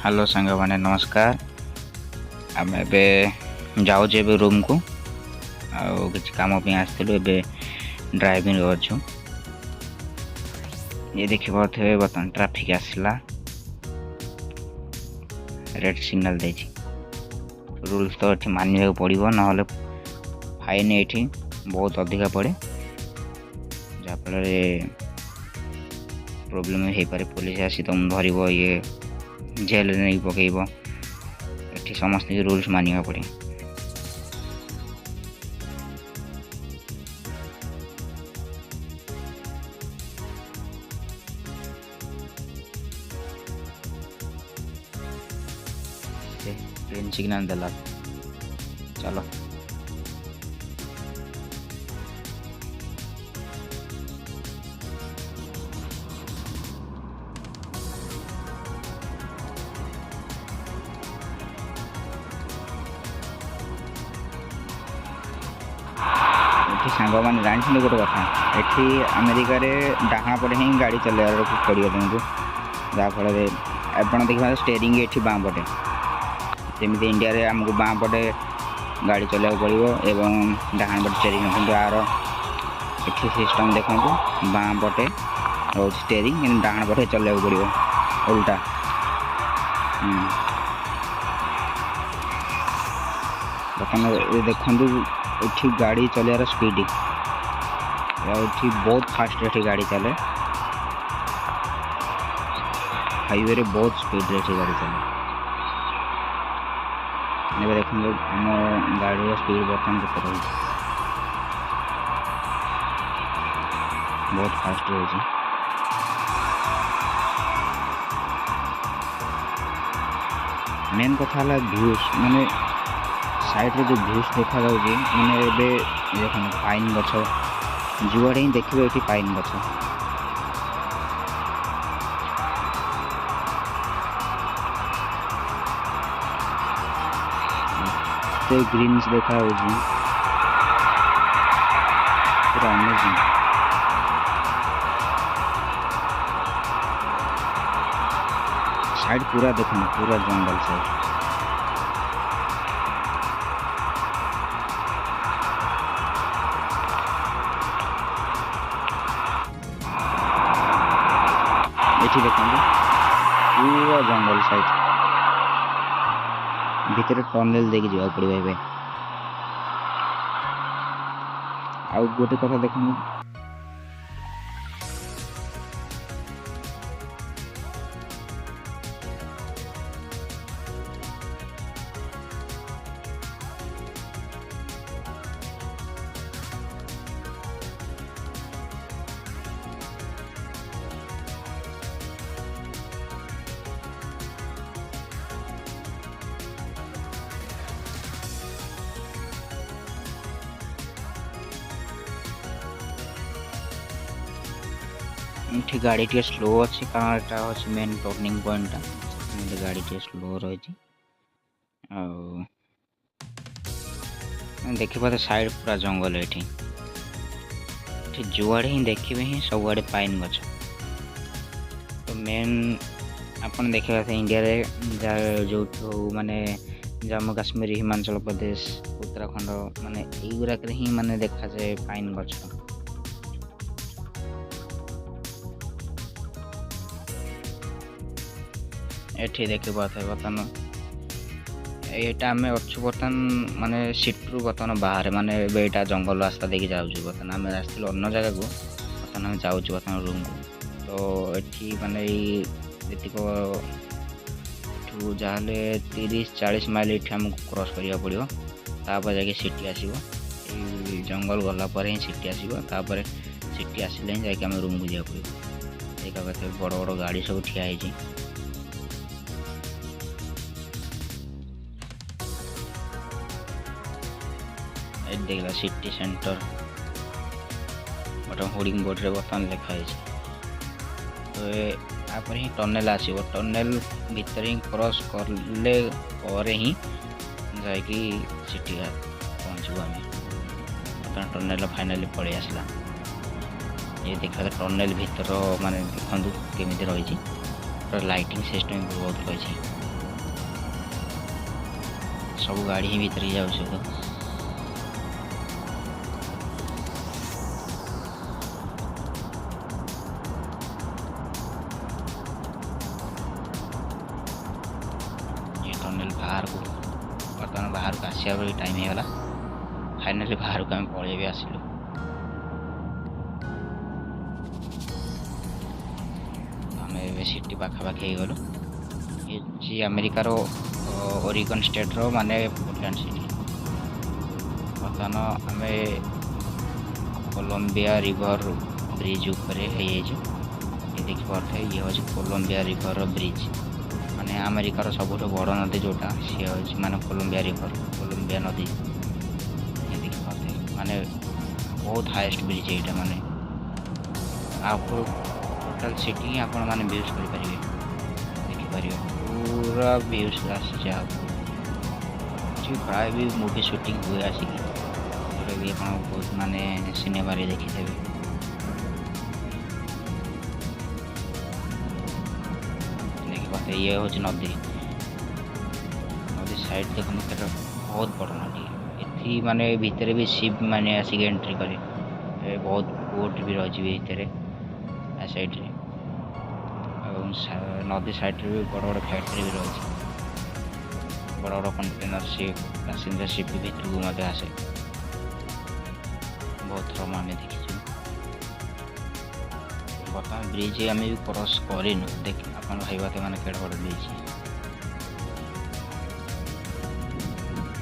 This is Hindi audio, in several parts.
हेलो सांग मैंने नमस्कार। आम एबे जाऊँ एबे रूम को आउ किसी काम आसलु ए ड्राइविंग अच्छु। ये देखी पारे बर्तमान ट्राफिक आसला रेड सिग्नल दे रूल्स तो ये मानवा पड़ो ना फाइन ये बहुत अधिका पड़े जहाँफल प्रोब्लेम हो पारे पुलिस आसी तुम धर ये जेल नहीं पकईब ये समस्त रूल्स मानवा पड़े। ग्रीन सिग्नल देला चलो सांग मैंने जानी गोटे कथा ये अमेरिका डाणा पटे ही गाड़ी चलवार पड़ो तुमको जहाँफल आप देखा स्टेयरिंग ये बाँ पटे जमी इंडिया रे आमको बाँ पटे गाड़ी चलवाक पड़ो एवं डाण पटे स्टेयरिंग कि यार ये सिस्टम देखो बाँ पटे रोज स्टेयरिंग डाण पटे चलवाक पड़ो उल्टा। बर्तमान देखु ये गाड़ी चलार स्पीड ये बहुत फास्ट ये गाड़ी चले हाईवे रे बहुत स्पीड रे गाड़ी चले। देखो आम गाड़ी स्पीड बर्तमान के रही बहुत फास्ट रही। मेन कथा है भ्यूज माने साइड रे जो भ्यूज देखा मैंने देख पाइन गछ जुआड़े ही देखिए ये पाइन गछ ग्रीन देखा पूरा अमेजिंग। साइड पूरा देखो पूरा जंगल साइड ये देखो पूरा जंगल साइड भीतर टनेल देके जावा पड़ो। ए आउ गोटे कथा देखो ये गाड़ी टे स्लो अच्छी कारण यहाँ अच्छे मेन टर्निंग पॉइंट गाड़ी टे स्लो रही देखिए साइड पूरा जंगल ये जुआड़े ही देखिए ही सबुआड़े पाइन गछ। तो मेन आपन देखा इंडिया रे जो माने जम्मू काश्मीर हिमाचल प्रदेश उत्तराखंड माने युराक ही माने देखा जाए पाइन गछ। ये देखिए बर्तमान यहाँ आम अच्छु बर्तमान माने सिट्रु बर्तमान बाहर माने यहाँ जंगल रास्ता देखिए जाऊँ बर्तमान आम आसलु अन्य जगह को बर्तमान आम जाऊँ बर्तमान रूम को। तो ये माने जीक जहाँ 30-40 माइल ये आमको क्रॉस करा पड़ो तापर जाके सिटी आसो जंगल गलापर ही सिटी आसपर सिटी आसिले ही जाके आम रूम को जा पड़ो। देखा बड़ बड़ गाड़ी सब ठिया है देखला city centre button hoarding board रे बर्तमान लिखाई। तो आप ही टनेल आसो टनेल भीतर ही क्रॉस करले ही जाकि सिटी पहुँचू आम बर्तमान टनेल फाइनाली पलि आसला। ये देखा टनेल भीतर माने देखु केमी रही लाइटिंग सिस्टम बहुत रही। सब गाड़ी ही भीतर जाऊँ तो ये टनेल बाहर को बर्तमान बाहर को आसिया टाइम होगा फाइनाली बाहर को आम पलि भी आसिलु आम सिटी पाखापाखि गलु ये अमेरिकार ओरिगन स्टेट रो माने पोर्टलैंड सिटी बर्तमान आम कोलंबिया रिवर ब्रिज उपर ये देखिए ये हूँ कोलंबिया रिवर ब्रिज माने अमेरिकार सबुठ बड़ नदी जोटा सी हूँ माने कोलंबिया रिवर कोलंबिया नदी ये देखिए माने बहुत हाईएस्ट ब्रिज यहाँ माने आपको टोटल सिटी आपण मैंने व्यूज करें देखिपर पूरा व्यूज आसी प्राय भी मूवी शूटिंग हुए आसिक जोटा भी आप बहुत माने सिनेमा देखिथे ये हूँ नदी नदी साइड देखो बहुत बड़ नदी ये माने भितर भी शिप माने आसिक एंट्री करे बहुत बोट भी रही भितर साइड रे नदी साइड रे भी बड़ बड़ फैक्ट्री भी रही बड़ बड़ कंटेनर शिप पैसेंजर शिप भी भितर को मत आसे बहुत थर आम देखी बर्तमान ब्रिज आम भी क्रॉस करनु देख आप भाई मैंने केड़ बड़ ब्रिज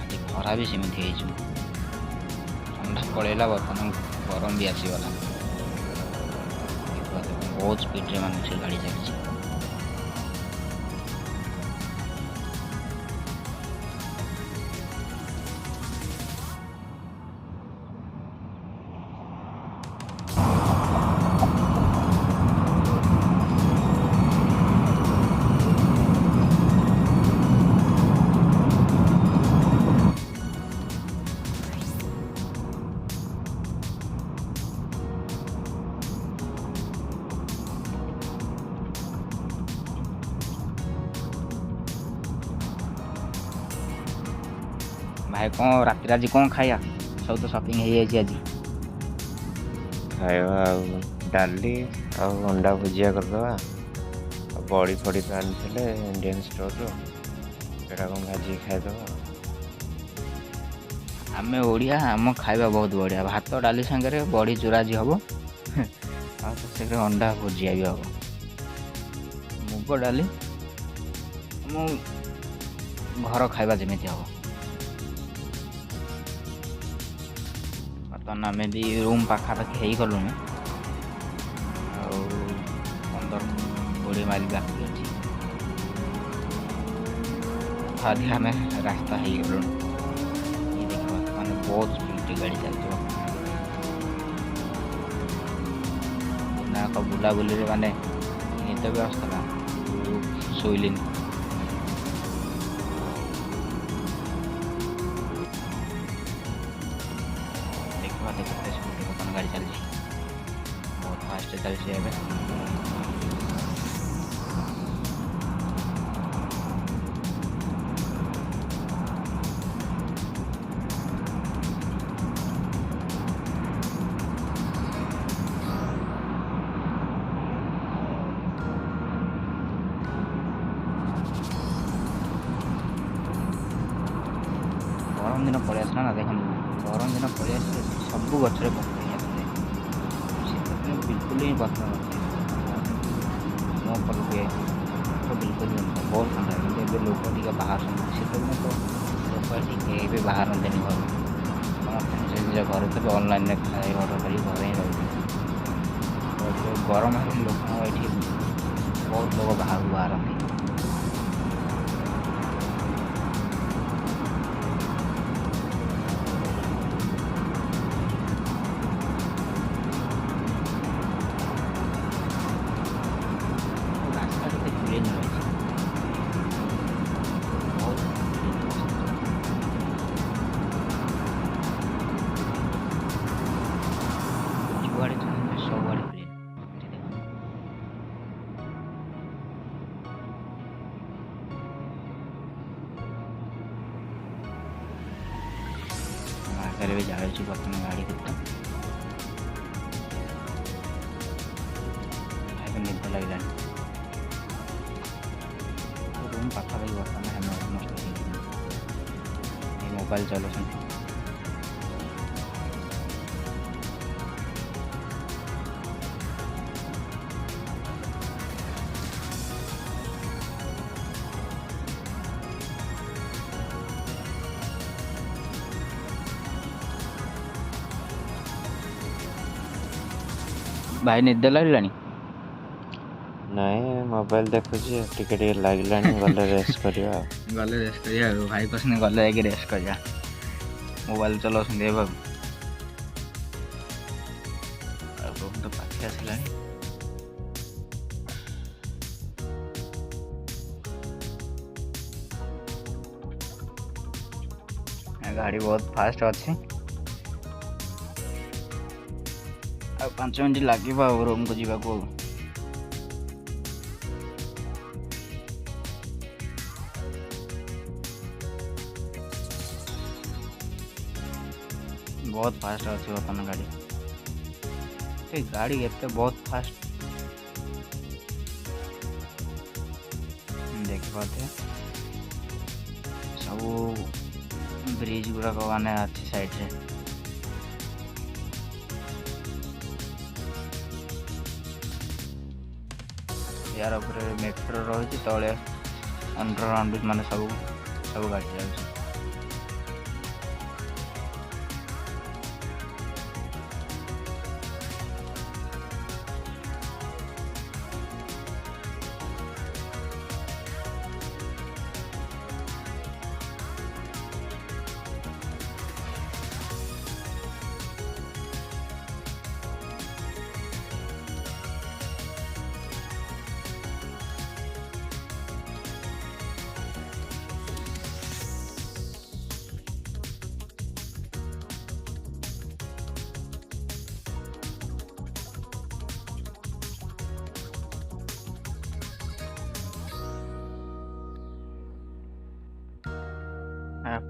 आज खरा भी सेमती ठंडा पड़ेगा बर्तमान गरम भी आसीगला बहुत स्पीड माने से गाड़ी चलती भाई कौन रात आज कौन खाया सब तो शॉपिंग हो आज खाଇବା डाली अंडा भुजिया करदवा बड़ी फड़ी तो आनी इंडियन स्टोर रो भाजी खाईदवा आम ओडिया आम खाଇବା बहुत बढ़िया भात डाली सांगे बड़ी चूरा जी हम से अंडा भुजिया भी हम मुग डाली घर खाଇବା जमीती हम बर्तमान आम भी रूम पाखापाखि हो गलुन 15-20 माइल बाकी अच्छी आदि आम रास्ता हो गलुन ये देखा मैंने बहुत स्पीड गाड़ी चलती ना बुलाबुली माने निद भी आसला शोली गाड़ी चलती बहुत फास्ट चलती है गरम दिन पड़े आसला ना देखो गरम दिन पड़े आस सब गचरे पकड़ बिल्कुल ही पत्थर मो कल हुए तो बिल्कुल बहुत ठंडा है लोक टी बाहर शीत दिन तो लोग टी बाहर घर निज घर तो ऑनलाइन खाए ऑर्डर कर घर ही रही गरम है लोक ये बहुत लोग बाहर बाहर ପାଖରେ ବି ଯାଉଛି ବର୍ତ୍ତମାନ ଗାଡ଼ି କଥା। ଭାଇକୁ ନିଦ ଲାଗିଲାଣି। ରୁମ୍ ପାଖାପାଖି ବର୍ତ୍ତମାନ ଆମେ ଅଲମୋଷ୍ଟ ହେଇଯିବୁ। ଏଇ ମୋବାଇଲ ଚଲାଉଛନ୍ତି। ଭାଇ ନିଦ ଲାଗିଲାଣି? ନାଇଁ ମୋବାଇଲ ଦେଖୁଛି, ଟିକେ ଟିକେ ଲାଗିଲାଣି, ଗଲେ ରେଷ୍ଟ କରିବା ଆଉ। ଗଲେ ରେଷ୍ଟ କରିବା ଆଉ। ଭାଇ କହୁଛନ୍ତି ଗଲେ ଯାଇକି ରେଷ୍ଟ କରିବା। ମୋବାଇଲ ଚଲାଉଛନ୍ତି ଏବେ। ଆଉ ରୁମ୍ ତ ପାଖେ ଆସିଲାଣି। ଗାଡ଼ି ବହୁତ ଫାଷ୍ଟ ଅଛି। ଆଉ 5 ମିନିଟ୍ ଲାଗିବ ଆଉ ରୁମ୍କୁ ଯିବାକୁ ଆଉ। बहुत फास्ट अच्छी बर्तमान गाड़ी। गाड़ी एते बहुत फास्ट देख पाते सब ब्रिज गुड़ाक माने अच्छी साइड रे। यार ऊपर मेट्रो रही तले अंडरग्राउंड माने सब गाड़ी जाऊँ।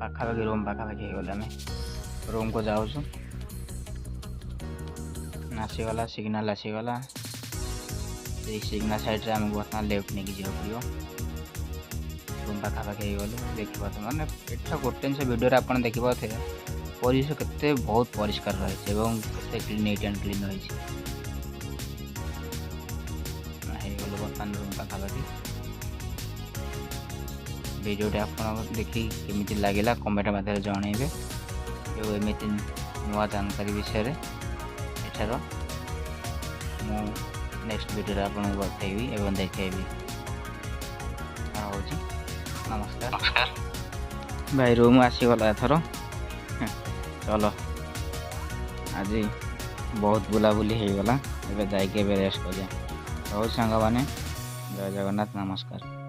पाखापाखि रूम पाखापाखि गले आम रूम को जाऊँ। आसीगला सिग्नाल आसीगला। सिग्नाल साइड रे आम बर्तमान लेफ्ट नहीं जाओ पड़ो। रूम पाखापाखि गलु देखा तो मैंने एटा गोटे जिन भिडियो आप देखा थे परिवेश के बहुत परिष्कार रही है नीट एंड क्लीन रही गलु बर्तमान रूम पाखापाखि। वीडियोटी आप देखी केमी लगे कमेंट मध्य जनइबे। एमती नुआ जानकारी विषय एठार मु नेक्स्ट वीडियो आपको बताइबी एवं देखेबी। नमस्कार भाई रूम आसीगला एथर। चलो आज बहुत बुलाबुली हो गला। एबे जाइके रेस्ट कर। बहुत सांग मैंने जय जगन्नाथ नमस्कार।